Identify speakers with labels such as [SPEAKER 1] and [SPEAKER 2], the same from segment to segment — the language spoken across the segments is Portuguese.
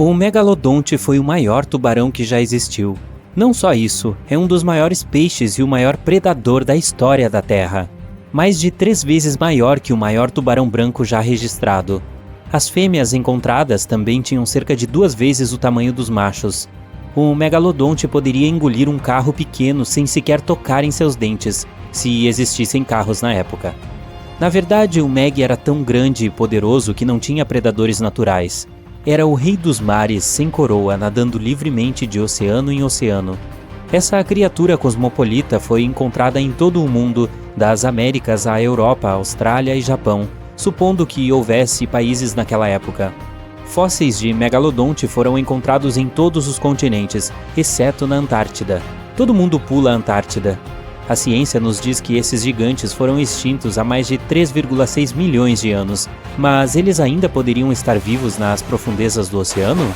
[SPEAKER 1] O megalodonte foi o maior tubarão que já existiu. Não só isso, é um dos maiores peixes e o maior predador da história da Terra. Mais de 3 vezes maior que o maior tubarão branco já registrado. As fêmeas encontradas também tinham cerca de 2 vezes o tamanho dos machos. O megalodonte poderia engolir um carro pequeno sem sequer tocar em seus dentes, se existissem carros na época. Na verdade, o Meg era tão grande e poderoso que não tinha predadores naturais. Era o rei dos mares, sem coroa, nadando livremente de oceano em oceano. Essa criatura cosmopolita foi encontrada em todo o mundo, das Américas à Europa, Austrália e Japão, supondo que houvesse países naquela época. Fósseis de megalodonte foram encontrados em todos os continentes, exceto na Antártida. Todo mundo pula a Antártida. A ciência nos diz que esses gigantes foram extintos há mais de 3,6 milhões de anos, mas eles ainda poderiam estar vivos nas profundezas do oceano?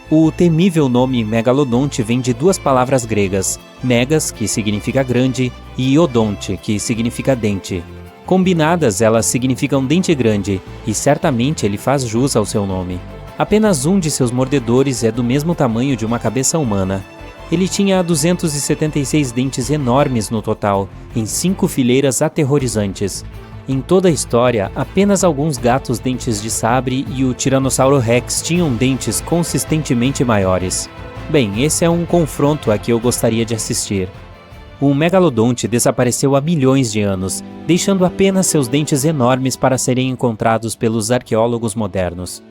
[SPEAKER 1] O temível nome megalodonte vem de 2 palavras gregas, megas, que significa grande, e odonte, que significa dente. Combinadas, elas significam dente grande, e certamente ele faz jus ao seu nome. Apenas um de seus mordedores é do mesmo tamanho de uma cabeça humana. Ele tinha 276 dentes enormes no total, em 5 fileiras aterrorizantes. Em toda a história, apenas alguns gatos dentes de sabre e o Tiranossauro Rex tinham dentes consistentemente maiores. Bem, esse é um confronto a que eu gostaria de assistir. O megalodonte desapareceu há milhões de anos, deixando apenas seus dentes enormes para serem encontrados pelos arqueólogos modernos.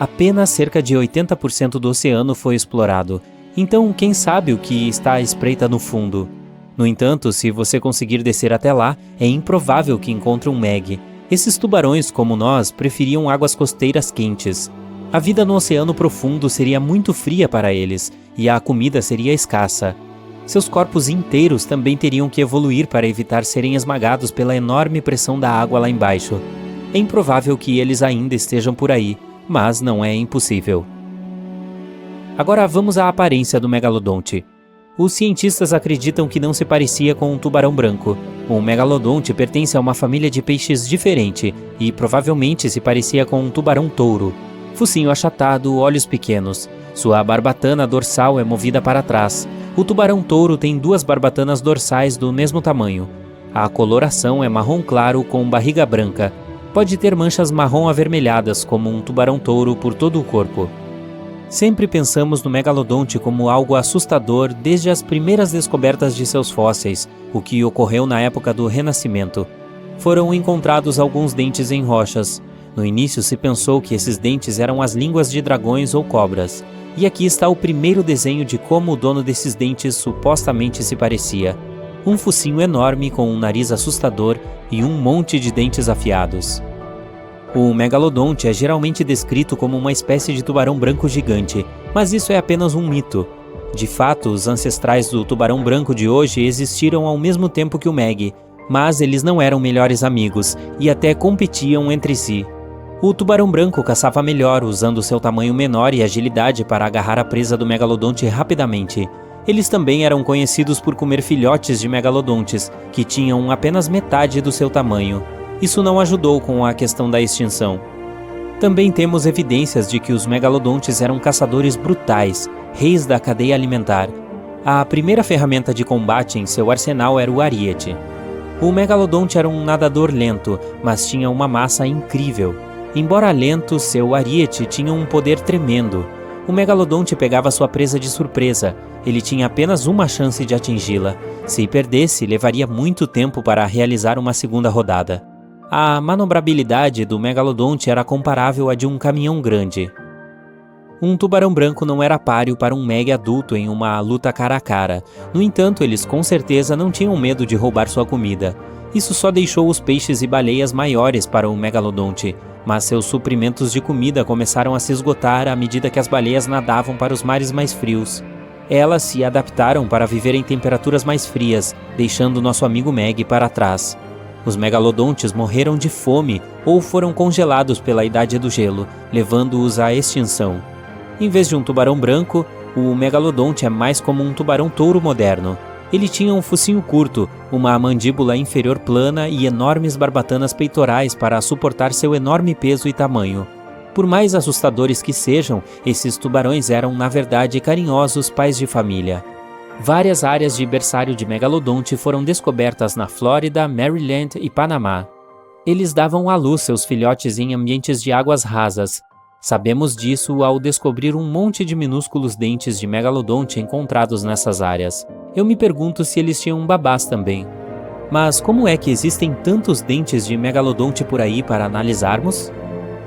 [SPEAKER 1] Apenas cerca de 80% do oceano foi explorado, então quem sabe o que está à espreita no fundo? No entanto, se você conseguir descer até lá, é improvável que encontre um Meg. Esses tubarões, como nós, preferiam águas costeiras quentes. A vida no oceano profundo seria muito fria para eles, e a comida seria escassa. Seus corpos inteiros também teriam que evoluir para evitar serem esmagados pela enorme pressão da água lá embaixo. É improvável que eles ainda estejam por aí, mas não é impossível. Agora vamos à aparência do megalodonte. Os cientistas acreditam que não se parecia com um tubarão branco. O megalodonte pertence a uma família de peixes diferente e provavelmente se parecia com um tubarão-touro. Focinho achatado, olhos pequenos. Sua barbatana dorsal é movida para trás. O tubarão-touro tem 2 barbatanas dorsais do mesmo tamanho. A coloração é marrom claro com barriga branca. Pode ter manchas marrom avermelhadas, como um tubarão-touro, por todo o corpo. Sempre pensamos no megalodonte como algo assustador desde as primeiras descobertas de seus fósseis, o que ocorreu na época do Renascimento. Foram encontrados alguns dentes em rochas. No início se pensou que esses dentes eram as línguas de dragões ou cobras. E aqui está o primeiro desenho de como o dono desses dentes supostamente se parecia. Um focinho enorme com um nariz assustador e um monte de dentes afiados. O megalodonte é geralmente descrito como uma espécie de tubarão branco gigante, mas isso é apenas um mito. De fato, os ancestrais do tubarão branco de hoje existiram ao mesmo tempo que o Meg, mas eles não eram melhores amigos e até competiam entre si. O tubarão branco caçava melhor, usando seu tamanho menor e agilidade para agarrar a presa do megalodonte rapidamente. Eles também eram conhecidos por comer filhotes de megalodontes, que tinham apenas metade do seu tamanho. Isso não ajudou com a questão da extinção. Também temos evidências de que os megalodontes eram caçadores brutais, reis da cadeia alimentar. A primeira ferramenta de combate em seu arsenal era o ariete. O megalodonte era um nadador lento, mas tinha uma massa incrível. Embora lento, seu ariete tinha um poder tremendo. O megalodonte pegava sua presa de surpresa. Ele tinha apenas uma chance de atingi-la. Se perdesse, levaria muito tempo para realizar uma segunda rodada. A manobrabilidade do megalodonte era comparável à de um caminhão grande. Um tubarão branco não era páreo para um Meg adulto em uma luta cara a cara. No entanto, eles com certeza não tinham medo de roubar sua comida. Isso só deixou os peixes e baleias maiores para o megalodonte, mas seus suprimentos de comida começaram a se esgotar à medida que as baleias nadavam para os mares mais frios. Elas se adaptaram para viver em temperaturas mais frias, deixando nosso amigo Meg para trás. Os megalodontes morreram de fome ou foram congelados pela idade do gelo, levando-os à extinção. Em vez de um tubarão branco, o megalodonte é mais como um tubarão-touro moderno. Ele tinha um focinho curto, uma mandíbula inferior plana e enormes barbatanas peitorais para suportar seu enorme peso e tamanho. Por mais assustadores que sejam, esses tubarões eram, na verdade, carinhosos pais de família. Várias áreas de berçário de megalodonte foram descobertas na Flórida, Maryland e Panamá. Eles davam à luz seus filhotes em ambientes de águas rasas. Sabemos disso ao descobrir um monte de minúsculos dentes de megalodonte encontrados nessas áreas. Eu me pergunto se eles tinham babás também. Mas como é que existem tantos dentes de megalodonte por aí para analisarmos?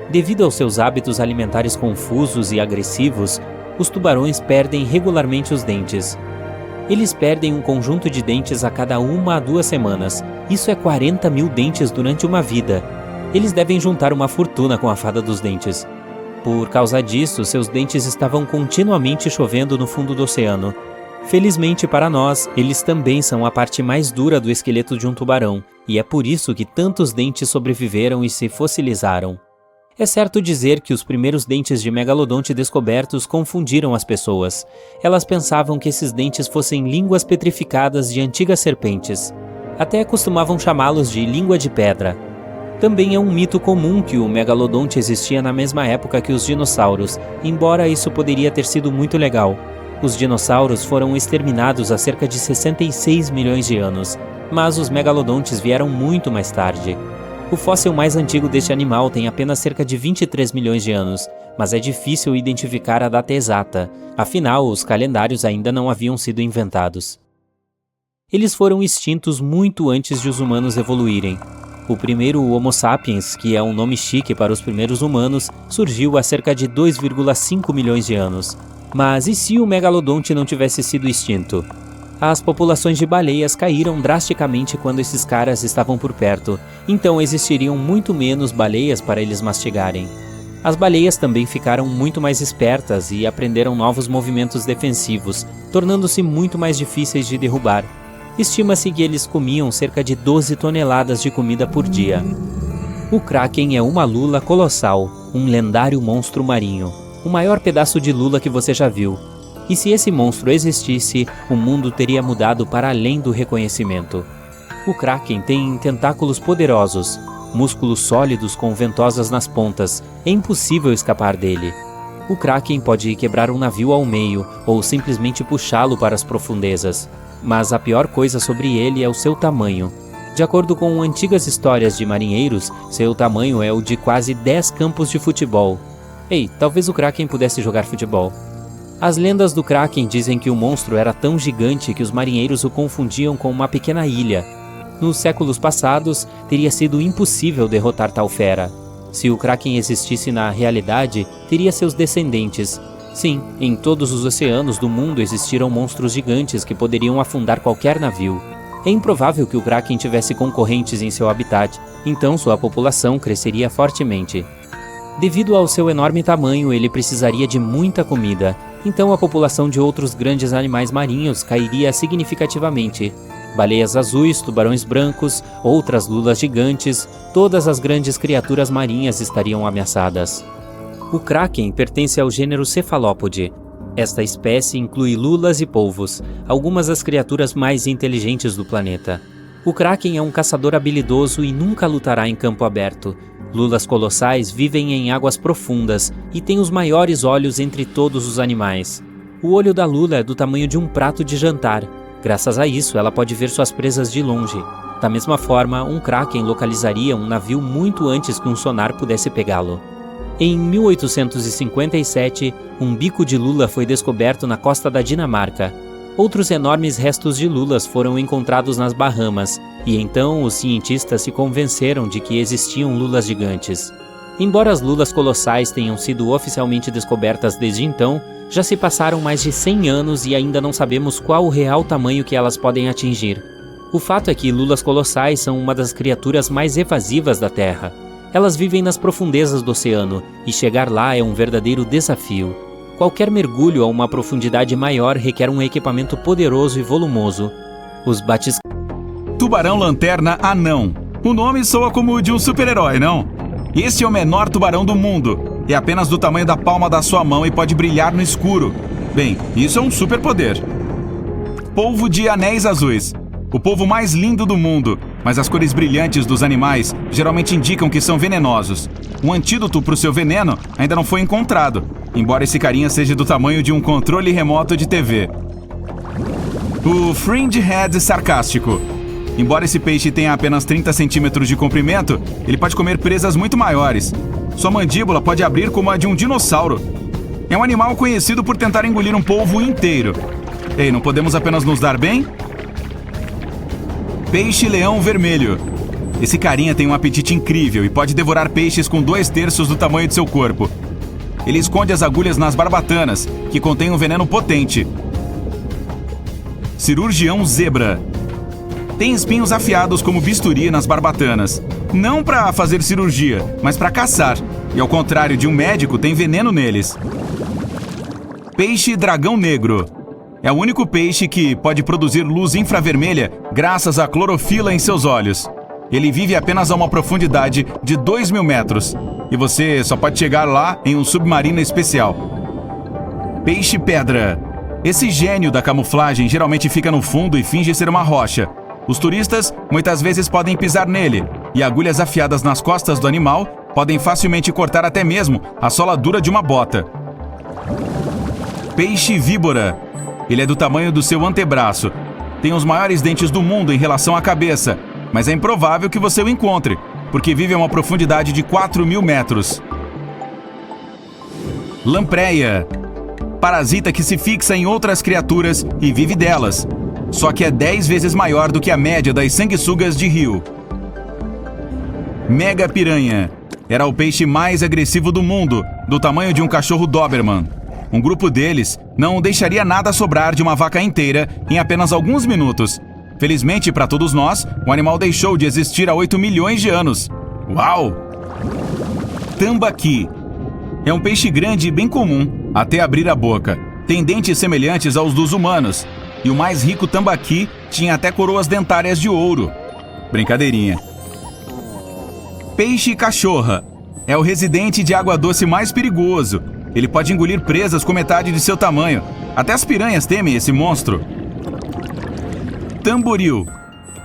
[SPEAKER 1] Devido aos seus hábitos alimentares confusos e agressivos, os tubarões perdem regularmente os dentes. Eles perdem um conjunto de dentes a cada 1 a 2 semanas. Isso é 40 mil dentes durante uma vida. Eles devem juntar uma fortuna com a fada dos dentes. Por causa disso, seus dentes estavam continuamente chovendo no fundo do oceano. Felizmente para nós, eles também são a parte mais dura do esqueleto de um tubarão, e é por isso que tantos dentes sobreviveram e se fossilizaram. É certo dizer que os primeiros dentes de megalodonte descobertos confundiram as pessoas. Elas pensavam que esses dentes fossem línguas petrificadas de antigas serpentes. Até costumavam chamá-los de língua de pedra. Também é um mito comum que o megalodonte existia na mesma época que os dinossauros, embora isso poderia ter sido muito legal. Os dinossauros foram exterminados há cerca de 66 milhões de anos, mas os megalodontes vieram muito mais tarde. O fóssil mais antigo deste animal tem apenas cerca de 23 milhões de anos, mas é difícil identificar a data exata, afinal os calendários ainda não haviam sido inventados. Eles foram extintos muito antes de os humanos evoluírem. O primeiro Homo sapiens, que é um nome chique para os primeiros humanos, surgiu há cerca de 2,5 milhões de anos. Mas e se o megalodonte não tivesse sido extinto? As populações de baleias caíram drasticamente quando esses caras estavam por perto, então existiriam muito menos baleias para eles mastigarem. As baleias também ficaram muito mais espertas e aprenderam novos movimentos defensivos, tornando-se muito mais difíceis de derrubar. Estima-se que eles comiam cerca de 12 toneladas de comida por dia. O Kraken é uma lula colossal, um lendário monstro marinho, o maior pedaço de lula que você já viu. E se esse monstro existisse, o mundo teria mudado para além do reconhecimento. O Kraken tem tentáculos poderosos, músculos sólidos com ventosas nas pontas, é impossível escapar dele. O Kraken pode quebrar um navio ao meio ou simplesmente puxá-lo para as profundezas. Mas a pior coisa sobre ele é o seu tamanho. De acordo com antigas histórias de marinheiros, seu tamanho é o de quase 10 campos de futebol. Ei, talvez o Kraken pudesse jogar futebol. As lendas do Kraken dizem que o monstro era tão gigante que os marinheiros o confundiam com uma pequena ilha. Nos séculos passados, teria sido impossível derrotar tal fera. Se o Kraken existisse na realidade, teria seus descendentes. Sim, em todos os oceanos do mundo existiram monstros gigantes que poderiam afundar qualquer navio. É improvável que o Kraken tivesse concorrentes em seu habitat, então sua população cresceria fortemente. Devido ao seu enorme tamanho, ele precisaria de muita comida, então a população de outros grandes animais marinhos cairia significativamente. Baleias azuis, tubarões brancos, outras lulas gigantes, todas as grandes criaturas marinhas estariam ameaçadas. O Kraken pertence ao gênero Cephalopode. Esta espécie inclui lulas e polvos, algumas das criaturas mais inteligentes do planeta. O Kraken é um caçador habilidoso e nunca lutará em campo aberto. Lulas colossais vivem em águas profundas e têm os maiores olhos entre todos os animais. O olho da lula é do tamanho de um prato de jantar. Graças a isso, ela pode ver suas presas de longe. Da mesma forma, um Kraken localizaria um navio muito antes que um sonar pudesse pegá-lo. Em 1857, um bico de lula foi descoberto na costa da Dinamarca. Outros enormes restos de lulas foram encontrados nas Bahamas, e então os cientistas se convenceram de que existiam lulas gigantes. Embora as lulas colossais tenham sido oficialmente descobertas desde então, já se passaram mais de 100 anos e ainda não sabemos qual o real tamanho que elas podem atingir. O fato é que lulas colossais são uma das criaturas mais evasivas da Terra. Elas vivem nas profundezas do oceano, e chegar lá é um verdadeiro desafio. Qualquer mergulho a uma profundidade maior requer um equipamento poderoso e volumoso. Os
[SPEAKER 2] Tubarão-lanterna anão. O nome soa como o de um super-herói, não? Este é o menor tubarão do mundo. É apenas do tamanho da palma da sua mão e pode brilhar no escuro. Bem, isso é um superpoder. Polvo de anéis azuis. O polvo mais lindo do mundo. mas as cores brilhantes dos animais geralmente indicam que são venenosos. Um antídoto para o seu veneno ainda não foi encontrado, embora esse carinha seja do tamanho de um controle remoto de TV. O Fringe Head sarcástico. Embora esse peixe tenha apenas 30 centímetros de comprimento, ele pode comer presas muito maiores. Sua mandíbula pode abrir como a de um dinossauro. É um animal conhecido por tentar engolir um polvo inteiro. Ei, não podemos apenas nos dar bem? Peixe-leão vermelho. Esse carinha tem um apetite incrível e pode devorar peixes com 2/3 do tamanho de seu corpo. Ele esconde as agulhas nas barbatanas, que contêm um veneno potente. Cirurgião zebra. Tem espinhos afiados como bisturi nas barbatanas. Não para fazer cirurgia, mas para caçar. E ao contrário de um médico, tem veneno neles. Peixe dragão negro. É o único peixe que pode produzir luz infravermelha graças à clorofila em seus olhos. Ele vive apenas a uma profundidade de 2.000 metros. E você só pode chegar lá em um submarino especial. Peixe pedra. Esse gênio da camuflagem geralmente fica no fundo e finge ser uma rocha. Os turistas muitas vezes podem pisar nele, e agulhas afiadas nas costas do animal podem facilmente cortar até mesmo a sola dura de uma bota. Peixe víbora. Ele é do tamanho do seu antebraço. Tem os maiores dentes do mundo em relação à cabeça, mas é improvável que você o encontre, porque vive a uma profundidade de 4.000 metros. Lampreia. Parasita que se fixa em outras criaturas e vive delas, só que é 10 vezes maior do que a média das sanguessugas de rio. Mega piranha. Era o peixe mais agressivo do mundo, do tamanho de um cachorro Doberman. Um grupo deles não deixaria nada sobrar de uma vaca inteira em apenas alguns minutos. Felizmente para todos nós, o animal deixou de existir há 8 milhões de anos. Uau! Tambaqui. É um peixe grande e bem comum, até abrir a boca. Tem dentes semelhantes aos dos humanos. E o mais rico tambaqui tinha até coroas dentárias de ouro. Brincadeirinha. Peixe cachorra. É o residente de água doce mais perigoso. Ele pode engolir presas com metade de seu tamanho. Até as piranhas temem esse monstro. Tamboril.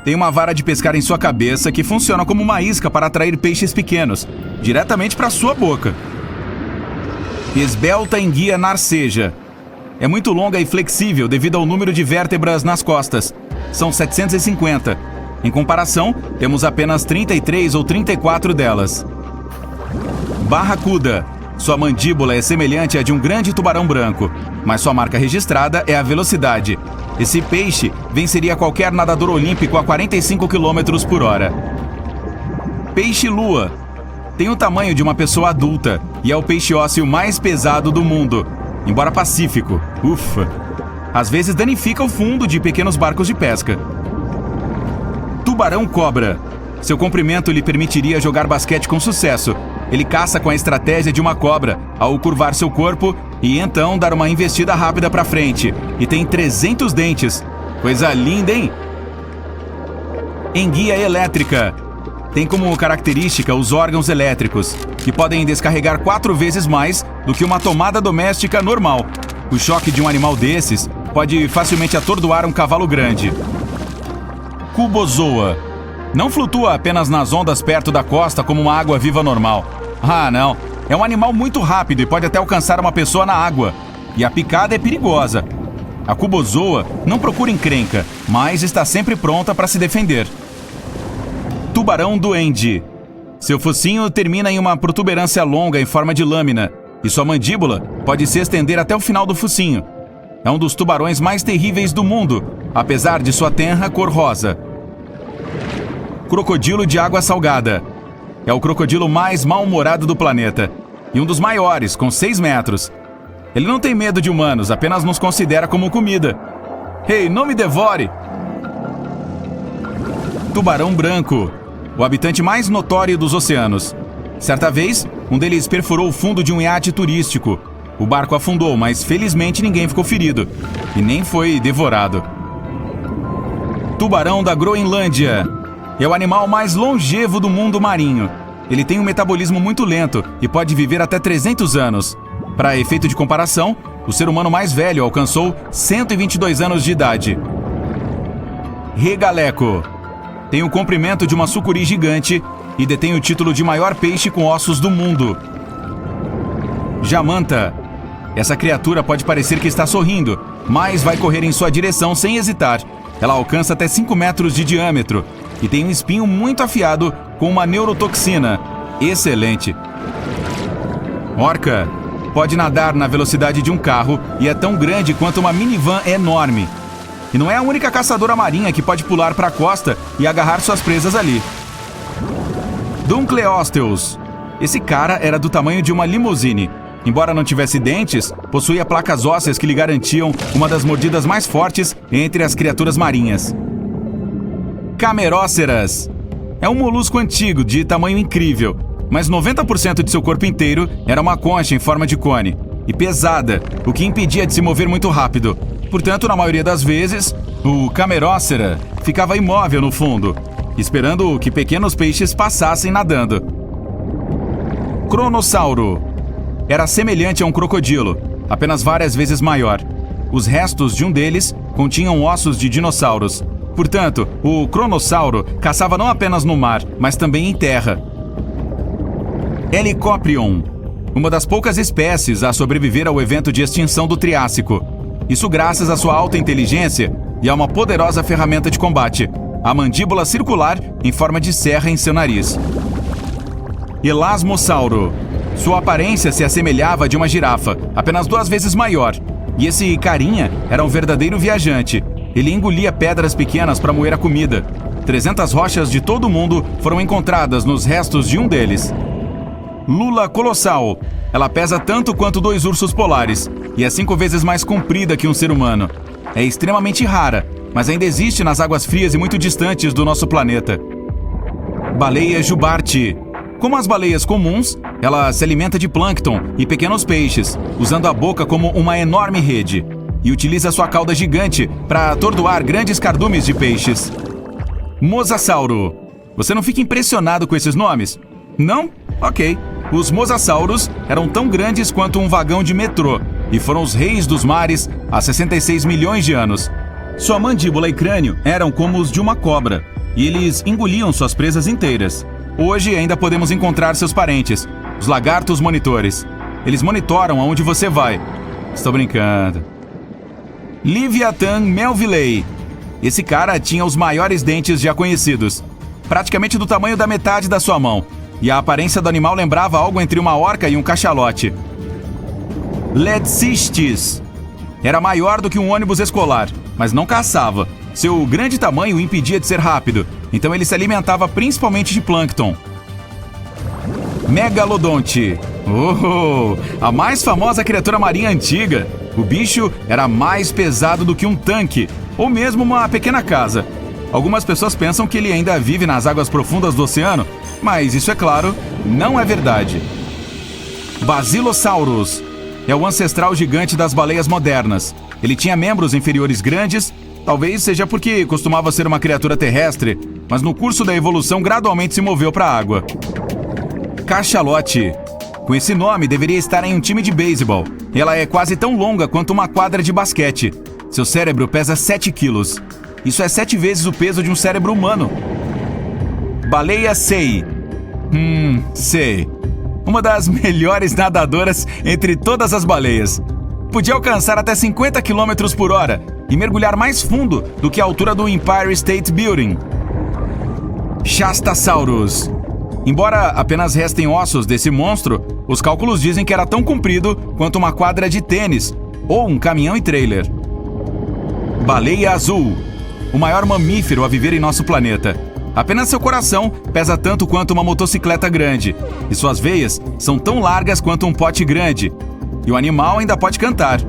[SPEAKER 2] Tem uma vara de pescar em sua cabeça que funciona como uma isca para atrair peixes pequenos, diretamente para sua boca. Esbelta enguia narceja. É muito longa e flexível devido ao número de vértebras nas costas. São 750. Em comparação, temos apenas 33 ou 34 delas. Barracuda. Sua mandíbula é semelhante à de um grande tubarão branco, mas sua marca registrada é a velocidade. Esse peixe venceria qualquer nadador olímpico a 45 km por hora. Peixe-lua. Tem o tamanho de uma pessoa adulta e é o peixe ósseo mais pesado do mundo, embora pacífico. Ufa! Às vezes danifica o fundo de pequenos barcos de pesca. Tubarão-cobra. Seu comprimento lhe permitiria jogar basquete com sucesso. Ele caça com a estratégia de uma cobra, ao curvar seu corpo e então dar uma investida rápida para frente. E tem 300 dentes. Coisa linda, hein? Enguia elétrica. Tem como característica os órgãos elétricos, que podem descarregar 4 vezes mais do que uma tomada doméstica normal. O choque de um animal desses pode facilmente atordoar um cavalo grande. Cubozoa. Não flutua apenas nas ondas perto da costa como uma água-viva normal. Ah, não. É um animal muito rápido e pode até alcançar uma pessoa na água. E a picada é perigosa. A cubozoa não procura encrenca, mas está sempre pronta para se defender. Tubarão-duende. Seu focinho termina em uma protuberância longa em forma de lâmina, e sua mandíbula pode se estender até o final do focinho. É um dos tubarões mais terríveis do mundo, apesar de sua tenra cor rosa. Crocodilo de água salgada. É o crocodilo mais mal-humorado do planeta, e um dos maiores, com 6 metros. Ele não tem medo de humanos, apenas nos considera como comida. Ei, não me devore! Tubarão branco. O habitante mais notório dos oceanos. Certa vez, um deles perfurou o fundo de um iate turístico. O barco afundou, mas felizmente ninguém ficou ferido. E nem foi devorado. Tubarão da Groenlândia. É o animal mais longevo do mundo marinho. Ele tem um metabolismo muito lento e pode viver até 300 anos. Para efeito de comparação, o ser humano mais velho alcançou 122 anos de idade. Regaleco. tem o comprimento de uma sucuri gigante e detém o título de maior peixe com ossos do mundo. Jamanta. Essa criatura pode parecer que está sorrindo, mas vai correr em sua direção sem hesitar. Ela alcança até 5 metros de diâmetro e tem um espinho muito afiado com uma neurotoxina. Excelente. Orca. Pode nadar na velocidade de um carro e é tão grande quanto uma minivan enorme. E não é a única caçadora marinha que pode pular para a costa e agarrar suas presas ali. Dunkleosteus. Esse cara era do tamanho de uma limusine. Embora não tivesse dentes, possuía placas ósseas que lhe garantiam uma das mordidas mais fortes entre as criaturas marinhas. Cameróceras. É um molusco antigo de tamanho incrível, mas 90% de seu corpo inteiro era uma concha em forma de cone e pesada, o que impedia de se mover muito rápido. Portanto, na maioria das vezes, o camerócera ficava imóvel no fundo, esperando que pequenos peixes passassem nadando. Cronossauro. Era semelhante a um crocodilo, apenas várias vezes maior. Os restos de um deles continham ossos de dinossauros. Portanto, o cronossauro caçava não apenas no mar, mas também em terra. Helicoprion. Uma das poucas espécies a sobreviver ao evento de extinção do Triássico. Isso graças à sua alta inteligência e a uma poderosa ferramenta de combate, a mandíbula circular em forma de serra em seu nariz. Elasmossauro. Sua aparência se assemelhava à de uma girafa, apenas 2 vezes maior. E esse carinha era um verdadeiro viajante. Ele engolia pedras pequenas para moer a comida. 300 rochas de todo o mundo foram encontradas nos restos de um deles. Lula colossal. Ela pesa tanto quanto 2 ursos polares e é 5 vezes mais comprida que um ser humano. É extremamente rara, mas ainda existe nas águas frias e muito distantes do nosso planeta. Baleia jubarte. Como as baleias comuns, ela se alimenta de plâncton e pequenos peixes, usando a boca como uma enorme rede, e utiliza sua cauda gigante para atordoar grandes cardumes de peixes. Mosasauro. Você não fica impressionado com esses nomes? Não? Ok. Os mosassauros eram tão grandes quanto um vagão de metrô e foram os reis dos mares há 66 milhões de anos. Sua mandíbula e crânio eram como os de uma cobra, e eles engoliam suas presas inteiras. Hoje ainda podemos encontrar seus parentes, os lagartos monitores. Eles monitoram aonde você vai. Estou brincando. Leviathan melvillei. Esse cara tinha os maiores dentes já conhecidos, praticamente do tamanho da metade da sua mão, e a aparência do animal lembrava algo entre uma orca e um cachalote. Ledcistis. Era maior do que um ônibus escolar, mas não caçava. Seu grande tamanho o impedia de ser rápido, então ele se alimentava principalmente de plâncton. Megalodonte. A mais famosa criatura marinha antiga. O bicho era mais pesado do que um tanque, ou mesmo uma pequena casa. Algumas pessoas pensam que ele ainda vive nas águas profundas do oceano, mas isso, é claro, não é verdade. Basilosaurus. É o ancestral gigante das baleias modernas. Ele tinha membros inferiores grandes, talvez seja porque costumava ser uma criatura terrestre, mas no curso da evolução gradualmente se moveu para a água. Cachalote. Com esse nome, deveria estar em um time de beisebol. Ela é quase tão longa quanto uma quadra de basquete. Seu cérebro pesa 7 quilos. Isso é 7 vezes o peso de um cérebro humano. Baleia sei. Sei. Uma das melhores nadadoras entre todas as baleias. Podia alcançar até 50 km por hora e mergulhar mais fundo do que a altura do Empire State Building. Shastasaurus. Embora apenas restem ossos desse monstro, os cálculos dizem que era tão comprido quanto uma quadra de tênis ou um caminhão e trailer. Baleia azul. O maior mamífero a viver em nosso planeta. Apenas seu coração pesa tanto quanto uma motocicleta grande, e suas veias são tão largas quanto um pote grande. E o animal ainda pode cantar.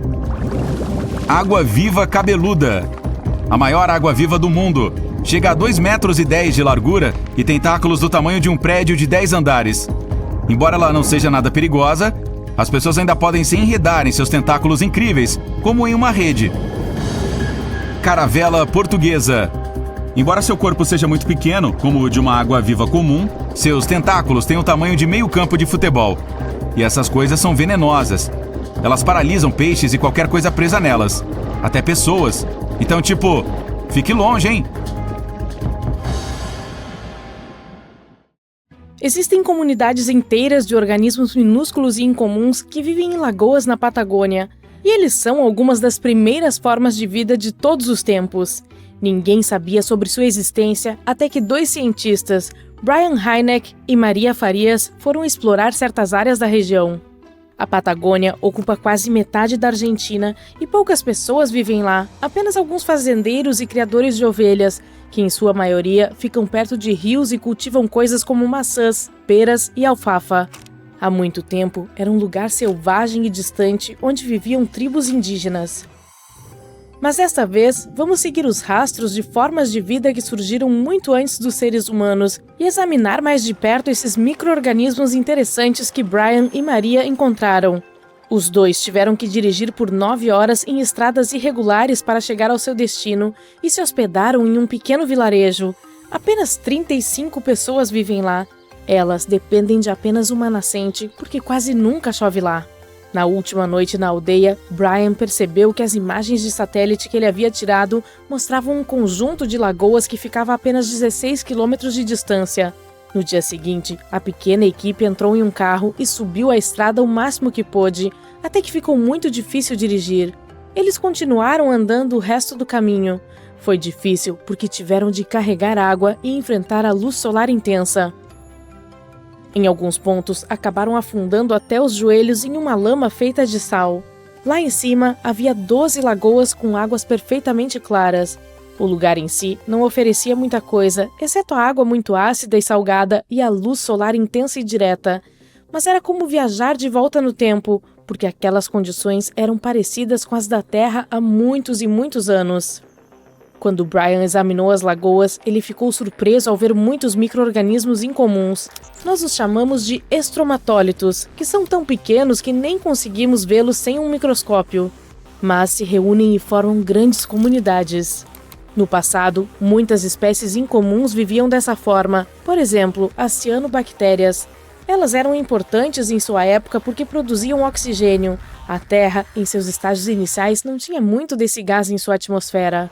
[SPEAKER 2] Água-viva cabeluda. A maior água-viva do mundo. Chega a 2,10 metros de largura e tentáculos do tamanho de um prédio de 10 andares. Embora ela não seja nada perigosa, as pessoas ainda podem se enredar em seus tentáculos incríveis, como em uma rede. Caravela portuguesa. Embora seu corpo seja muito pequeno, como o de uma água-viva comum, seus tentáculos têm o tamanho de meio campo de futebol. E essas coisas são venenosas. Elas paralisam peixes e qualquer coisa presa nelas. Até pessoas. Então, fique longe, hein?
[SPEAKER 3] Existem comunidades inteiras de organismos minúsculos e incomuns que vivem em lagoas na Patagônia, e eles são algumas das primeiras formas de vida de todos os tempos. Ninguém sabia sobre sua existência até que 2 cientistas, Brian Hynek e Maria Farias, foram explorar certas áreas da região. A Patagônia ocupa quase metade da Argentina e poucas pessoas vivem lá, apenas alguns fazendeiros e criadores de ovelhas, que em sua maioria ficam perto de rios e cultivam coisas como maçãs, peras e alfafa. Há muito tempo, era um lugar selvagem e distante onde viviam tribos indígenas. Mas desta vez, vamos seguir os rastros de formas de vida que surgiram muito antes dos seres humanos e examinar mais de perto esses micro-organismos interessantes que Brian e Maria encontraram. Os dois tiveram que dirigir por 9 horas em estradas irregulares para chegar ao seu destino e se hospedaram em um pequeno vilarejo. Apenas 35 pessoas vivem lá. Elas dependem de apenas uma nascente, porque quase nunca chove lá. Na última noite na aldeia, Brian percebeu que as imagens de satélite que ele havia tirado mostravam um conjunto de lagoas que ficava a apenas 16 quilômetros de distância. No dia seguinte, a pequena equipe entrou em um carro e subiu a estrada o máximo que pôde, até que ficou muito difícil dirigir. Eles continuaram andando o resto do caminho. Foi difícil porque tiveram de carregar água e enfrentar a luz solar intensa. Em alguns pontos, acabaram afundando até os joelhos em uma lama feita de sal. Lá em cima, havia 12 lagoas com águas perfeitamente claras. O lugar em si não oferecia muita coisa, exceto a água muito ácida e salgada e a luz solar intensa e direta. Mas era como viajar de volta no tempo, porque aquelas condições eram parecidas com as da Terra há muitos e muitos anos. Quando Brian examinou as lagoas, ele ficou surpreso ao ver muitos micro-organismos incomuns. Nós os chamamos de estromatólitos, que são tão pequenos que nem conseguimos vê-los sem um microscópio. Mas se reúnem e formam grandes comunidades. No passado, muitas espécies incomuns viviam dessa forma, por exemplo, as cianobactérias. Elas eram importantes em sua época porque produziam oxigênio. A Terra, em seus estágios iniciais, não tinha muito desse gás em sua atmosfera.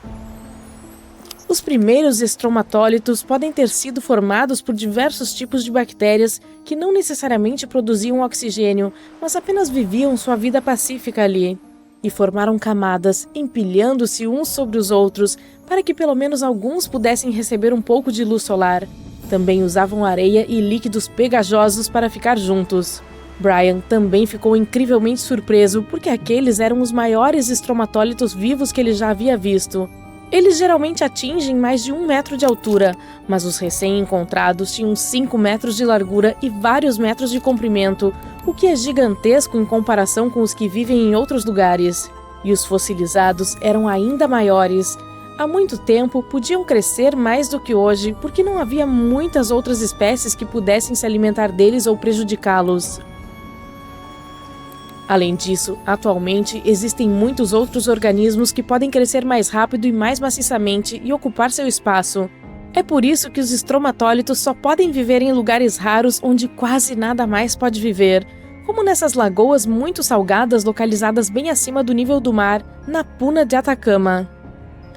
[SPEAKER 3] Os primeiros estromatólitos podem ter sido formados por diversos tipos de bactérias que não necessariamente produziam oxigênio, mas apenas viviam sua vida pacífica ali. E formaram camadas, empilhando-se uns sobre os outros, para que pelo menos alguns pudessem receber um pouco de luz solar. Também usavam areia e líquidos pegajosos para ficar juntos. Brian também ficou incrivelmente surpreso porque aqueles eram os maiores estromatólitos vivos que ele já havia visto. Eles geralmente atingem mais de 1 metro de altura, mas os recém-encontrados tinham 5 metros de largura e vários metros de comprimento, o que é gigantesco em comparação com os que vivem em outros lugares. E os fossilizados eram ainda maiores. Há muito tempo podiam crescer mais do que hoje, porque não havia muitas outras espécies que pudessem se alimentar deles ou prejudicá-los. Além disso, atualmente existem muitos outros organismos que podem crescer mais rápido e mais maciçamente e ocupar seu espaço. É por isso que os estromatólitos só podem viver em lugares raros onde quase nada mais pode viver, como nessas lagoas muito salgadas localizadas bem acima do nível do mar, na Puna de Atacama.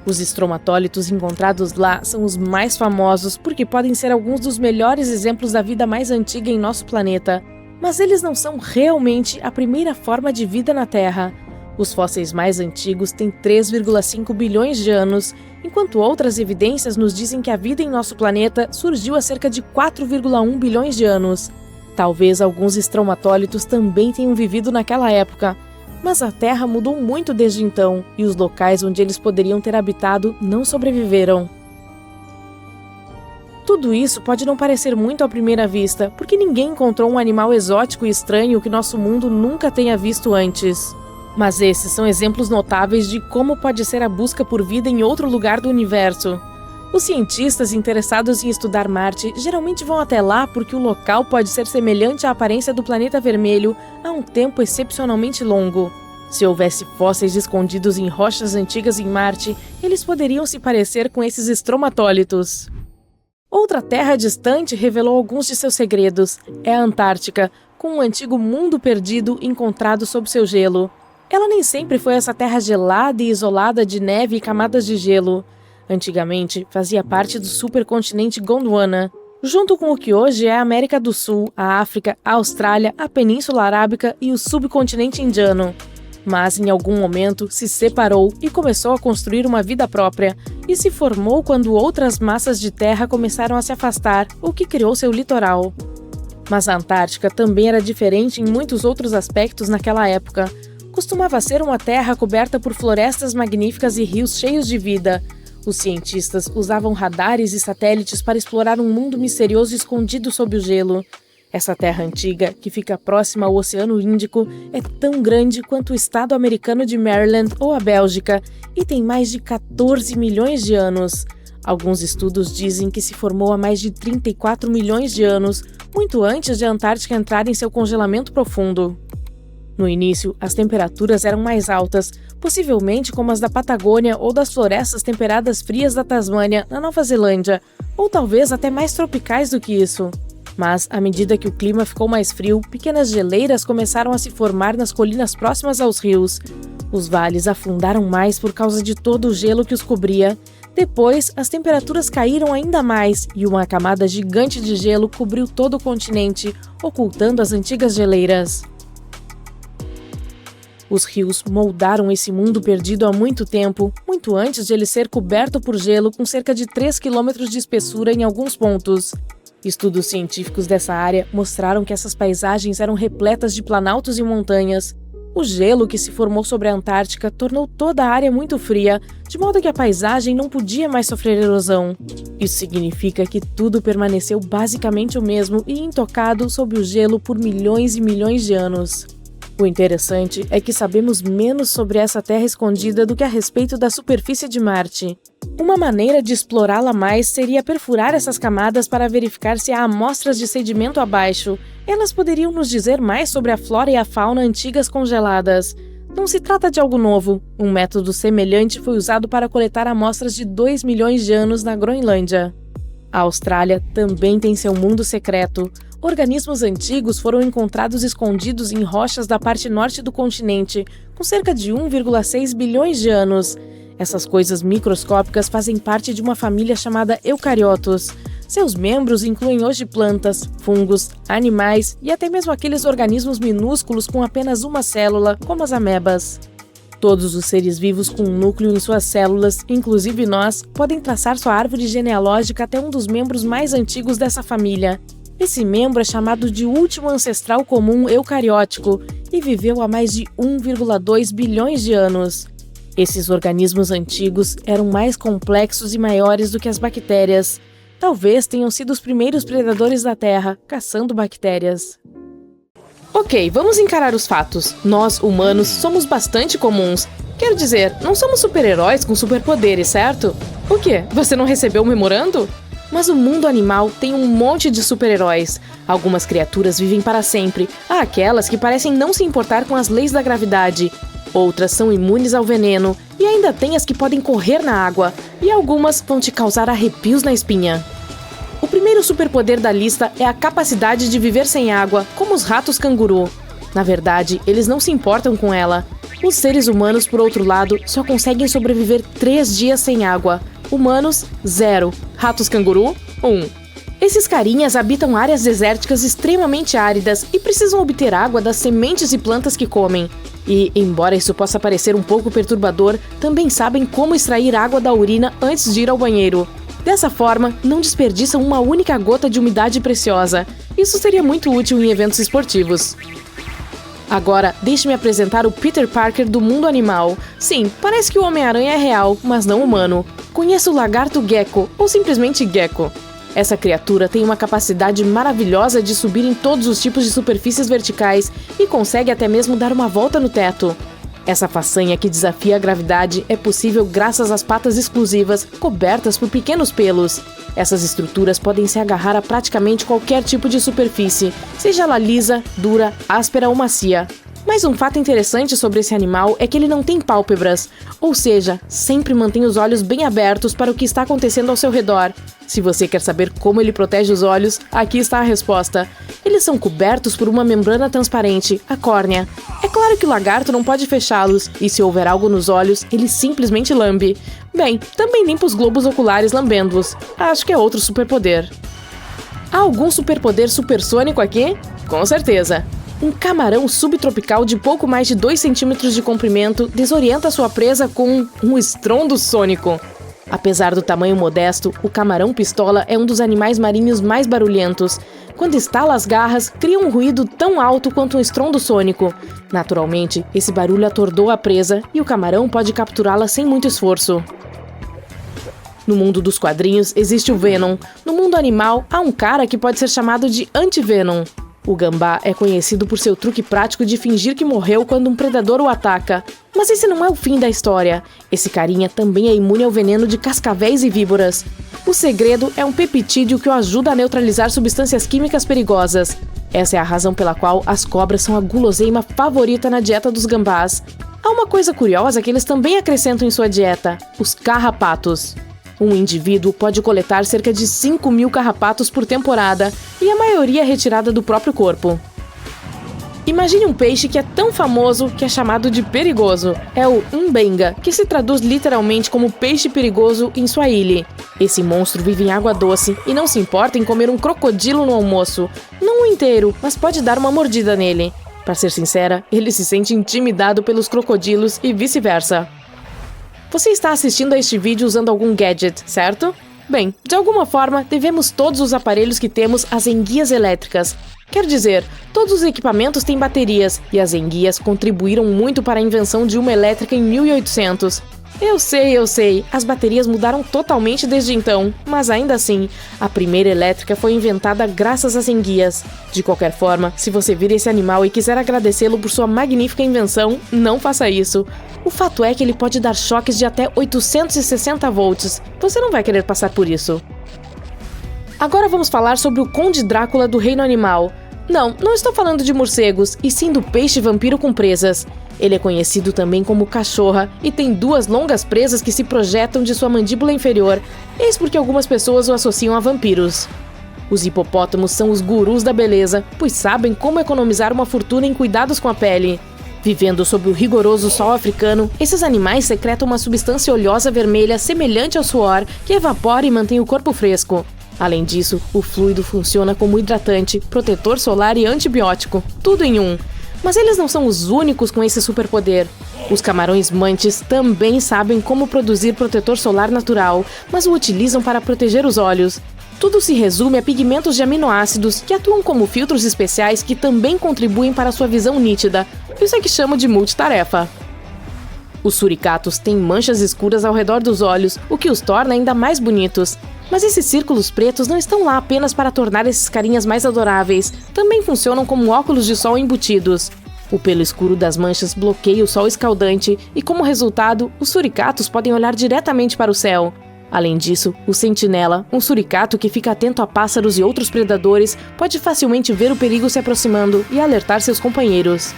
[SPEAKER 3] Os estromatólitos encontrados lá são os mais famosos porque podem ser alguns dos melhores exemplos da vida mais antiga em nosso planeta. Mas eles não são realmente a primeira forma de vida na Terra. Os fósseis mais antigos têm 3,5 bilhões de anos, enquanto outras evidências nos dizem que a vida em nosso planeta surgiu há cerca de 4,1 bilhões de anos. Talvez alguns estromatólitos também tenham vivido naquela época, mas a Terra mudou muito desde então, e os locais onde eles poderiam ter habitado não sobreviveram. Tudo isso pode não parecer muito à primeira vista, porque ninguém encontrou um animal exótico e estranho que nosso mundo nunca tenha visto antes. Mas esses são exemplos notáveis de como pode ser a busca por vida em outro lugar do universo. Os cientistas interessados em estudar Marte geralmente vão até lá porque o local pode ser semelhante à aparência do planeta vermelho há um tempo excepcionalmente longo. Se houvesse fósseis escondidos em rochas antigas em Marte, eles poderiam se parecer com esses estromatólitos. Outra terra distante revelou alguns de seus segredos. É a Antártica, com um antigo mundo perdido encontrado sob seu gelo. Ela nem sempre foi essa terra gelada e isolada de neve e camadas de gelo. Antigamente, fazia parte do supercontinente Gondwana. junto com o que hoje é a América do Sul, a África, a Austrália, a Península Arábica e o subcontinente indiano. Mas em algum momento se separou e começou a construir uma vida própria, e se formou quando outras massas de terra começaram a se afastar, o que criou seu litoral. Mas a Antártica também era diferente em muitos outros aspectos naquela época. Costumava ser uma terra coberta por florestas magníficas e rios cheios de vida. Os cientistas usavam radares e satélites para explorar um mundo misterioso escondido sob o gelo. Essa terra antiga, que fica próxima ao Oceano Índico, é tão grande quanto o estado americano de Maryland ou a Bélgica e tem mais de 14 milhões de anos. Alguns estudos dizem que se formou há mais de 34 milhões de anos, muito antes de a Antártica entrar em seu congelamento profundo. No início, as temperaturas eram mais altas, possivelmente como as da Patagônia ou das florestas temperadas frias da Tasmânia, na Nova Zelândia, ou talvez até mais tropicais do que isso. Mas, à medida que o clima ficou mais frio, pequenas geleiras começaram a se formar nas colinas próximas aos rios. Os vales afundaram mais por causa de todo o gelo que os cobria. Depois, as temperaturas caíram ainda mais e uma camada gigante de gelo cobriu todo o continente, ocultando as antigas geleiras. Os rios moldaram esse mundo perdido há muito tempo, muito antes de ele ser coberto por gelo com cerca de 3 km de espessura em alguns pontos. Estudos científicos dessa área mostraram que essas paisagens eram repletas de planaltos e montanhas. O gelo que se formou sobre a Antártica tornou toda a área muito fria, de modo que a paisagem não podia mais sofrer erosão. Isso significa que tudo permaneceu basicamente o mesmo e intocado sob o gelo por milhões e milhões de anos. O interessante é que sabemos menos sobre essa terra escondida do que a respeito da superfície de Marte. Uma maneira de explorá-la mais seria perfurar essas camadas para verificar se há amostras de sedimento abaixo. Elas poderiam nos dizer mais sobre a flora e a fauna antigas congeladas. Não se trata de algo novo. Um método semelhante foi usado para coletar amostras de 2 milhões de anos na Groenlândia. A Austrália também tem seu mundo secreto. Organismos antigos foram encontrados escondidos em rochas da parte norte do continente, com cerca de 1,6 bilhões de anos. Essas coisas microscópicas fazem parte de uma família chamada eucariotos. Seus membros incluem hoje plantas, fungos, animais e até mesmo aqueles organismos minúsculos com apenas uma célula, como as amebas. Todos os seres vivos com um núcleo em suas células, inclusive nós, podem traçar sua árvore genealógica até um dos membros mais antigos dessa família. Esse membro é chamado de último ancestral comum eucariótico e viveu há mais de 1,2 bilhões de anos. Esses organismos antigos eram mais complexos e maiores do que as bactérias. Talvez tenham sido os primeiros predadores da Terra, caçando bactérias. Ok, vamos encarar os fatos. Nós, humanos, somos bastante comuns. Quero dizer, não somos super-heróis com superpoderes, certo? O quê? Você não recebeu o memorando? Mas o mundo animal tem um monte de super-heróis. Algumas criaturas vivem para sempre. Há aquelas que parecem não se importar com as leis da gravidade. Outras são imunes ao veneno. E ainda tem as que podem correr na água. E algumas vão te causar arrepios na espinha. O primeiro superpoder da lista é a capacidade de viver sem água, como os ratos canguru. Na verdade, eles não se importam com ela. Os seres humanos, por outro lado, só conseguem sobreviver 3 dias sem água. Humanos, 0. Ratos canguru, 1. Esses carinhas habitam áreas desérticas extremamente áridas e precisam obter água das sementes e plantas que comem. E, embora isso possa parecer um pouco perturbador, também sabem como extrair água da urina antes de ir ao banheiro. Dessa forma, não desperdiçam uma única gota de umidade preciosa. Isso seria muito útil em eventos esportivos. Agora, deixe-me apresentar o Peter Parker do mundo animal. Sim, parece que o Homem-Aranha é real, mas não humano. Conheça o lagarto gecko, ou simplesmente gecko. Essa criatura tem uma capacidade maravilhosa de subir em todos os tipos de superfícies verticais e consegue até mesmo dar uma volta no teto. Essa façanha que desafia a gravidade é possível graças às patas exclusivas, cobertas por pequenos pelos. Essas estruturas podem se agarrar a praticamente qualquer tipo de superfície, seja ela lisa, dura, áspera ou macia. Mas um fato interessante sobre esse animal é que ele não tem pálpebras, ou seja, sempre mantém os olhos bem abertos para o que está acontecendo ao seu redor. Se você quer saber como ele protege os olhos, aqui está a resposta. Eles são cobertos por uma membrana transparente, a córnea. É claro que o lagarto não pode fechá-los, e se houver algo nos olhos, ele simplesmente lambe. Bem, também limpa os globos oculares lambendo-os. Acho que é outro superpoder. Há algum superpoder supersônico aqui? Com certeza! Um camarão subtropical de pouco mais de 2 centímetros de comprimento desorienta sua presa com um estrondo sônico. Apesar do tamanho modesto, o camarão-pistola é um dos animais marinhos mais barulhentos. Quando estala as garras, cria um ruído tão alto quanto um estrondo sônico. Naturalmente, esse barulho atordoa a presa e o camarão pode capturá-la sem muito esforço. No mundo dos quadrinhos existe o Venom. No mundo animal, há um cara que pode ser chamado de Anti-Venom. O gambá é conhecido por seu truque prático de fingir que morreu quando um predador o ataca. Mas esse não é o fim da história. Esse carinha também é imune ao veneno de cascavéis e víboras. O segredo é um peptídeo que o ajuda a neutralizar substâncias químicas perigosas. Essa é a razão pela qual as cobras são a guloseima favorita na dieta dos gambás. Há uma coisa curiosa que eles também acrescentam em sua dieta: os carrapatos. Um indivíduo pode coletar cerca de 5.000 carrapatos por temporada, e a maioria é retirada do próprio corpo. Imagine um peixe que é tão famoso que é chamado de perigoso. É o mbenga, que se traduz literalmente como peixe perigoso em Swahili. Esse monstro vive em água doce e não se importa em comer um crocodilo no almoço. Não o inteiro, mas pode dar uma mordida nele. Para ser sincera, ele se sente intimidado pelos crocodilos e vice-versa. Você está assistindo a este vídeo usando algum gadget, certo? Bem, de alguma forma, devemos todos os aparelhos que temos às enguias elétricas. Quer dizer, todos os equipamentos têm baterias, e as enguias contribuíram muito para a invenção de uma elétrica em 1800. Eu sei, as baterias mudaram totalmente desde então, mas ainda assim, a primeira elétrica foi inventada graças às enguias. De qualquer forma, se você vir esse animal e quiser agradecê-lo por sua magnífica invenção, não faça isso. O fato é que ele pode dar choques de até 860 volts. Você não vai querer passar por isso. Agora vamos falar sobre o Conde Drácula do Reino Animal. Não estou falando de morcegos, e sim do peixe vampiro com presas. Ele é conhecido também como cachorra e tem 2 longas presas que se projetam de sua mandíbula inferior. Eis porque algumas pessoas o associam a vampiros. Os hipopótamos são os gurus da beleza, pois sabem como economizar uma fortuna em cuidados com a pele. Vivendo sob o rigoroso sol africano, esses animais secretam uma substância oleosa vermelha semelhante ao suor que evapora e mantém o corpo fresco. Além disso, o fluido funciona como hidratante, protetor solar e antibiótico, tudo em um. Mas eles não são os únicos com esse superpoder. Os camarões mantis também sabem como produzir protetor solar natural, mas o utilizam para proteger os olhos. Tudo se resume a pigmentos de aminoácidos que atuam como filtros especiais que também contribuem para sua visão nítida. Isso é que chamo de multitarefa. Os suricatos têm manchas escuras ao redor dos olhos, o que os torna ainda mais bonitos. Mas esses círculos pretos não estão lá apenas para tornar esses carinhas mais adoráveis, também funcionam como óculos de sol embutidos. O pelo escuro das manchas bloqueia o sol escaldante e, como resultado, os suricatos podem olhar diretamente para o céu. Além disso, o sentinela, um suricato que fica atento a pássaros e outros predadores, pode facilmente ver o perigo se aproximando e alertar seus companheiros.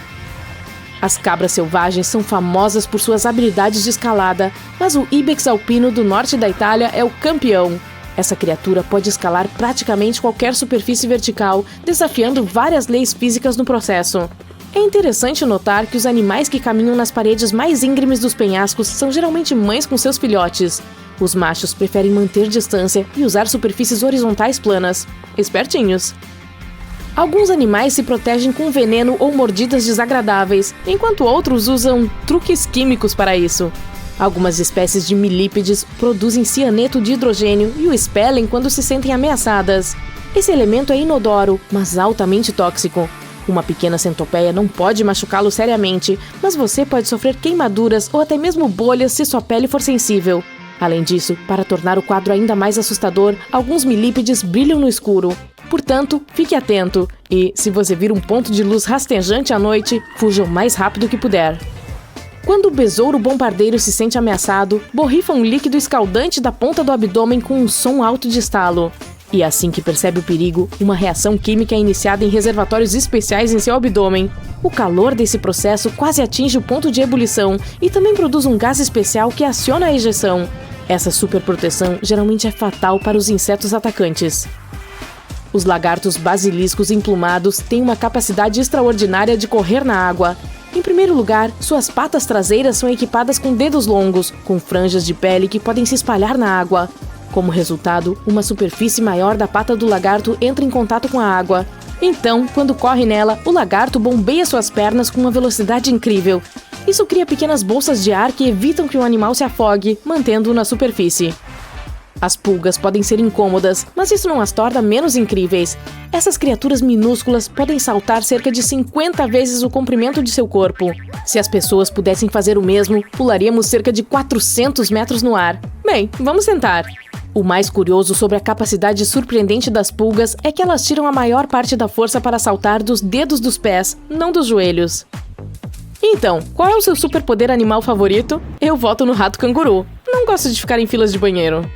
[SPEAKER 3] As cabras selvagens são famosas por suas habilidades de escalada, mas o ibex alpino do norte da Itália é o campeão. Essa criatura pode escalar praticamente qualquer superfície vertical, desafiando várias leis físicas no processo. É interessante notar que os animais que caminham nas paredes mais íngremes dos penhascos são geralmente mães com seus filhotes. Os machos preferem manter distância e usar superfícies horizontais planas. Espertinhos! Alguns animais se protegem com veneno ou mordidas desagradáveis, enquanto outros usam truques químicos para isso. Algumas espécies de milípedes produzem cianeto de hidrogênio e o expelem quando se sentem ameaçadas. Esse elemento é inodoro, mas altamente tóxico. Uma pequena centopeia não pode machucá-lo seriamente, mas você pode sofrer queimaduras ou até mesmo bolhas se sua pele for sensível. Além disso, para tornar o quadro ainda mais assustador, alguns milípedes brilham no escuro. Portanto, fique atento e, se você vir um ponto de luz rastejante à noite, fuja o mais rápido que puder. Quando o besouro bombardeiro se sente ameaçado, borrifa um líquido escaldante da ponta do abdômen com um som alto de estalo. E assim que percebe o perigo, uma reação química é iniciada em reservatórios especiais em seu abdômen. O calor desse processo quase atinge o ponto de ebulição e também produz um gás especial que aciona a ejeção. Essa superproteção geralmente é fatal para os insetos atacantes. Os lagartos basiliscos emplumados têm uma capacidade extraordinária de correr na água. Em primeiro lugar, suas patas traseiras são equipadas com dedos longos, com franjas de pele que podem se espalhar na água. Como resultado, uma superfície maior da pata do lagarto entra em contato com a água. Então, quando corre nela, o lagarto bombeia suas pernas com uma velocidade incrível. Isso cria pequenas bolsas de ar que evitam que o animal se afogue, mantendo-o na superfície. As pulgas podem ser incômodas, mas isso não as torna menos incríveis. Essas criaturas minúsculas podem saltar cerca de 50 vezes o comprimento de seu corpo. Se as pessoas pudessem fazer o mesmo, pularíamos cerca de 400 metros no ar. Bem, vamos tentar. O mais curioso sobre a capacidade surpreendente das pulgas é que elas tiram a maior parte da força para saltar dos dedos dos pés, não dos joelhos. Então, qual é o seu superpoder animal favorito? Eu voto no rato canguru. Não gosto de ficar em filas de banheiro.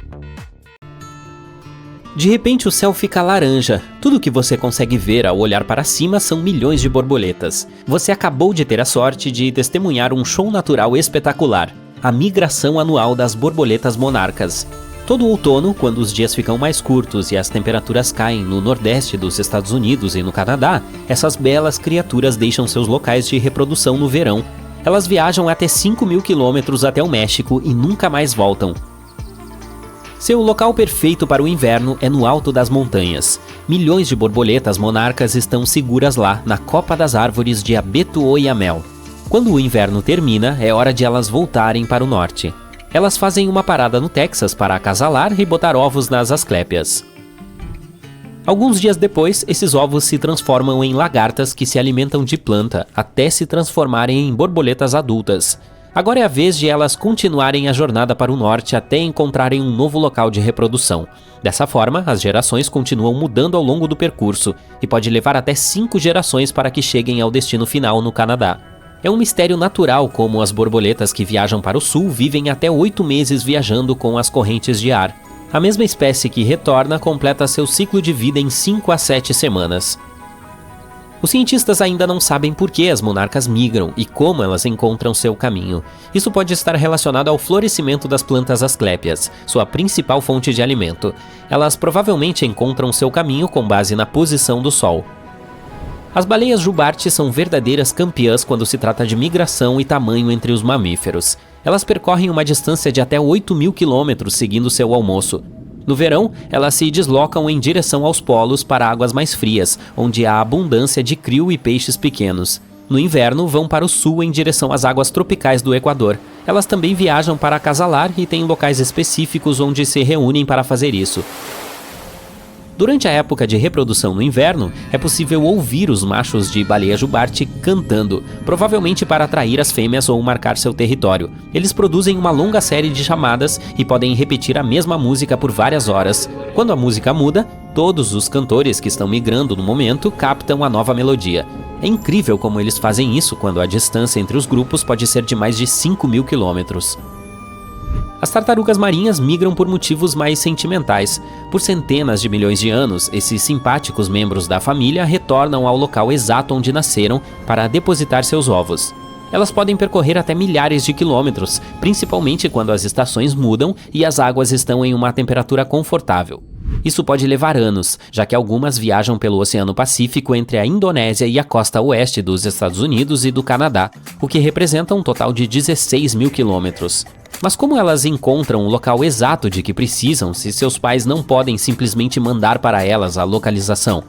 [SPEAKER 1] De repente o céu fica laranja. Tudo que você consegue ver ao olhar para cima são milhões de borboletas. Você acabou de ter a sorte de testemunhar um show natural espetacular, a migração anual das borboletas monarcas. Todo outono, quando os dias ficam mais curtos e as temperaturas caem no nordeste dos Estados Unidos e no Canadá, essas belas criaturas deixam seus locais de reprodução no verão. Elas viajam até 5.000 quilômetros até o México e nunca mais voltam. Seu local perfeito para o inverno é no alto das montanhas. Milhões de borboletas monarcas estão seguras lá, na copa das árvores de Abeto-Oyamel. Quando o inverno termina, é hora de elas voltarem para o norte. Elas fazem uma parada no Texas para acasalar e botar ovos nas asclépias. Alguns dias depois, esses ovos se transformam em lagartas que se alimentam de planta, até se transformarem em borboletas adultas. Agora é a vez de elas continuarem a jornada para o norte até encontrarem um novo local de reprodução. Dessa forma, as gerações continuam mudando ao longo do percurso, e pode levar até 5 gerações para que cheguem ao destino final no Canadá. É um mistério natural como as borboletas que viajam para o sul vivem até 8 meses viajando com as correntes de ar. A mesma espécie que retorna completa seu ciclo de vida em 5 a 7 semanas. Os cientistas ainda não sabem por que as monarcas migram e como elas encontram seu caminho. Isso pode estar relacionado ao florescimento das plantas asclépias, sua principal fonte de alimento. Elas provavelmente encontram seu caminho com base na posição do sol. As baleias jubarte são verdadeiras campeãs quando se trata de migração e tamanho entre os mamíferos. Elas percorrem uma distância de até 8.000 quilômetros seguindo seu almoço. No verão, elas se deslocam em direção aos polos para águas mais frias, onde há abundância de krill e peixes pequenos. No inverno, vão para o sul em direção às águas tropicais do Equador. Elas também viajam para acasalar e têm locais específicos onde se reúnem para fazer isso. Durante a época de reprodução no inverno, é possível ouvir os machos de baleia jubarte cantando, provavelmente para atrair as fêmeas ou marcar seu território. Eles produzem uma longa série de chamadas e podem repetir a mesma música por várias horas. Quando a música muda, todos os cantores que estão migrando no momento captam a nova melodia. É incrível como eles fazem isso quando a distância entre os grupos pode ser de mais de 5.000 quilômetros. As tartarugas marinhas migram por motivos mais sentimentais. Por centenas de milhões de anos, esses simpáticos membros da família retornam ao local exato onde nasceram para depositar seus ovos. Elas podem percorrer até milhares de quilômetros, principalmente quando as estações mudam e as águas estão em uma temperatura confortável. Isso pode levar anos, já que algumas viajam pelo Oceano Pacífico entre a Indonésia e a costa oeste dos Estados Unidos e do Canadá, o que representa um total de 16.000 quilômetros. Mas como elas encontram o local exato de que precisam se seus pais não podem simplesmente mandar para elas a localização?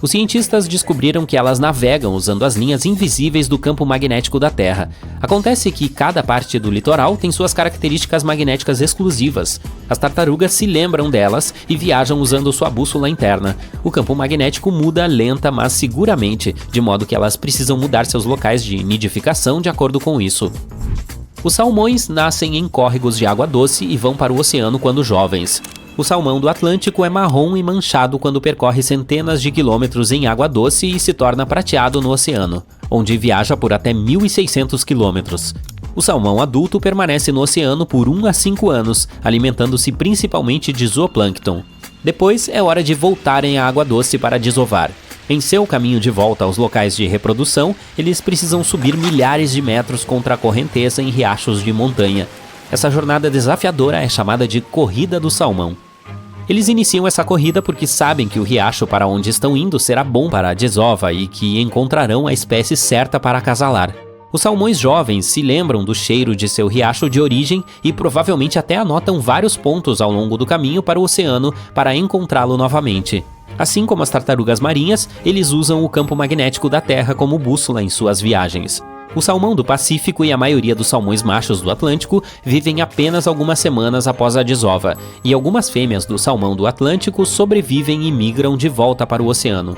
[SPEAKER 1] Os cientistas descobriram que elas navegam usando as linhas invisíveis do campo magnético da Terra. Acontece que cada parte do litoral tem suas características magnéticas exclusivas. As tartarugas se lembram delas e viajam usando sua bússola interna. O campo magnético muda lenta, mas seguramente, de modo que elas precisam mudar seus locais de nidificação de acordo com isso. Os salmões nascem em córregos de água doce e vão para o oceano quando jovens. O salmão do Atlântico é marrom e manchado quando percorre centenas de quilômetros em água doce e se torna prateado no oceano, onde viaja por até 1.600 quilômetros. O salmão adulto permanece no oceano por 1 a 5 anos, alimentando-se principalmente de zooplâncton. Depois é hora de voltarem à água doce para desovar. Em seu caminho de volta aos locais de reprodução, eles precisam subir milhares de metros contra a correnteza em riachos de montanha. Essa jornada desafiadora é chamada de Corrida do Salmão. Eles iniciam essa corrida porque sabem que o riacho para onde estão indo será bom para a desova e que encontrarão a espécie certa para acasalar. Os salmões jovens se lembram do cheiro de seu riacho de origem e provavelmente até anotam vários pontos ao longo do caminho para o oceano para encontrá-lo novamente. Assim como as tartarugas marinhas, eles usam o campo magnético da Terra como bússola em suas viagens. O salmão do Pacífico e a maioria dos salmões machos do Atlântico vivem apenas algumas semanas após a desova, e algumas fêmeas do salmão do Atlântico sobrevivem e migram de volta para o oceano.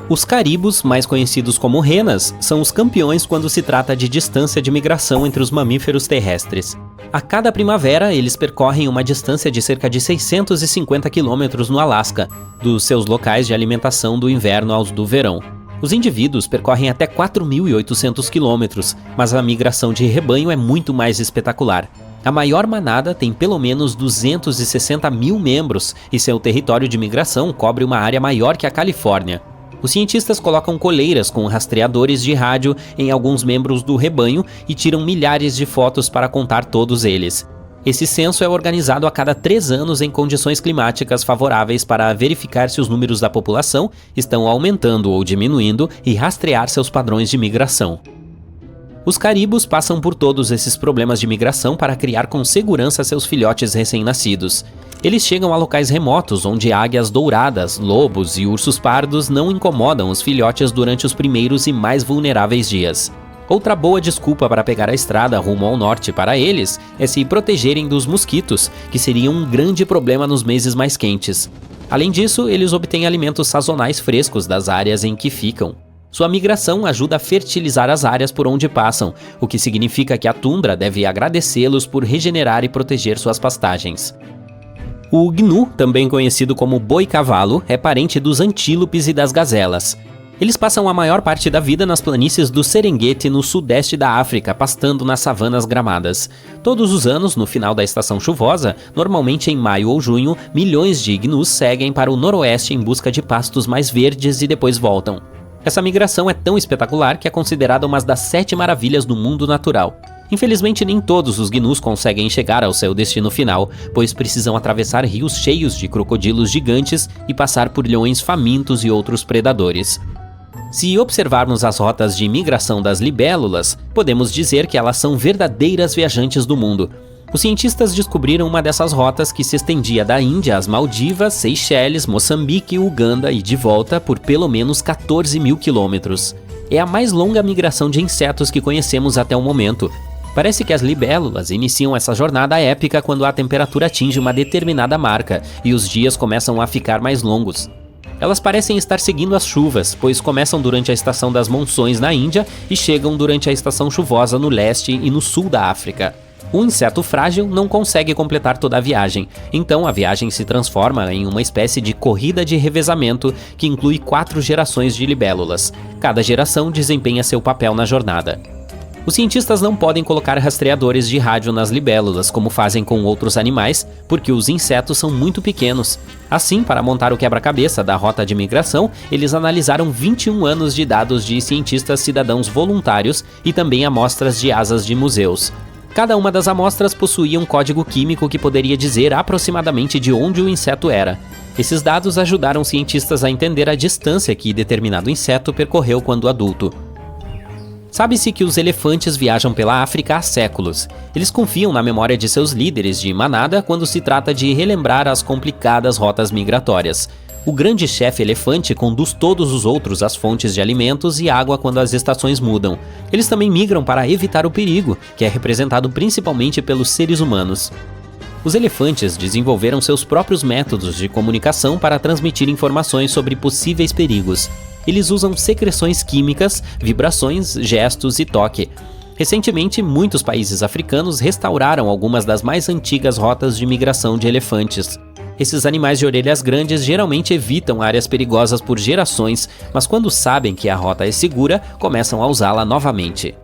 [SPEAKER 1] Os caribos, mais conhecidos como renas, são os campeões quando se trata de distância de migração entre os mamíferos terrestres. A cada primavera, eles percorrem uma distância de cerca de 650 quilômetros no Alasca, dos seus locais de alimentação do inverno aos do verão. Os indivíduos percorrem até 4.800 quilômetros, mas a migração de rebanho é muito mais espetacular. A maior manada tem pelo menos 260 mil membros e seu território de migração cobre uma área maior que a Califórnia. Os cientistas colocam coleiras com rastreadores de rádio em alguns membros do rebanho e tiram milhares de fotos para contar todos eles. Esse censo é organizado a cada 3 anos em condições climáticas favoráveis para verificar se os números da população estão aumentando ou diminuindo e rastrear seus padrões de migração. Os caribos passam por todos esses problemas de migração para criar com segurança seus filhotes recém-nascidos. Eles chegam a locais remotos onde águias douradas, lobos e ursos pardos não incomodam os filhotes durante os primeiros e mais vulneráveis dias. Outra boa desculpa para pegar a estrada rumo ao norte para eles é se protegerem dos mosquitos, que seriam um grande problema nos meses mais quentes. Além disso, eles obtêm alimentos sazonais frescos das áreas em que ficam. Sua migração ajuda a fertilizar as áreas por onde passam, o que significa que a tundra deve agradecê-los por regenerar e proteger suas pastagens. O gnu, também conhecido como boi-cavalo, é parente dos antílopes e das gazelas. Eles passam a maior parte da vida nas planícies do Serengeti, no sudeste da África, pastando nas savanas gramadas. Todos os anos, no final da estação chuvosa, normalmente em maio ou junho, milhões de gnus seguem para o noroeste em busca de pastos mais verdes e depois voltam. Essa migração é tão espetacular que é considerada uma das 7 maravilhas do mundo natural. Infelizmente, nem todos os gnus conseguem chegar ao seu destino final, pois precisam atravessar rios cheios de crocodilos gigantes e passar por leões famintos e outros predadores. Se observarmos as rotas de migração das libélulas, podemos dizer que elas são verdadeiras viajantes do mundo. Os cientistas descobriram uma dessas rotas que se estendia da Índia às Maldivas, Seychelles, Moçambique, Uganda e de volta por pelo menos 14 mil quilômetros. É a mais longa migração de insetos que conhecemos até o momento. Parece que as libélulas iniciam essa jornada épica quando a temperatura atinge uma determinada marca e os dias começam a ficar mais longos. Elas parecem estar seguindo as chuvas, pois começam durante a estação das monções na Índia e chegam durante a estação chuvosa no leste e no sul da África. Um inseto frágil não consegue completar toda a viagem, então a viagem se transforma em uma espécie de corrida de revezamento que inclui 4 gerações de libélulas. Cada geração desempenha seu papel na jornada. Os cientistas não podem colocar rastreadores de rádio nas libélulas, como fazem com outros animais, porque os insetos são muito pequenos. Assim, para montar o quebra-cabeça da rota de migração, eles analisaram 21 anos de dados de cientistas cidadãos voluntários e também amostras de asas de museus. Cada uma das amostras possuía um código químico que poderia dizer aproximadamente de onde o inseto era. Esses dados ajudaram cientistas a entender a distância que determinado inseto percorreu quando adulto. Sabe-se que os elefantes viajam pela África há séculos. Eles confiam na memória de seus líderes de manada quando se trata de relembrar as complicadas rotas migratórias. O grande chefe elefante conduz todos os outros às fontes de alimentos e água quando as estações mudam. Eles também migram para evitar o perigo, que é representado principalmente pelos seres humanos. Os elefantes desenvolveram seus próprios métodos de comunicação para transmitir informações sobre possíveis perigos. Eles usam secreções químicas, vibrações, gestos e toque. Recentemente, muitos países africanos restauraram algumas das mais antigas rotas de migração de elefantes. Esses animais de orelhas grandes geralmente evitam áreas perigosas por gerações, mas quando sabem que a rota é segura, começam a usá-la novamente.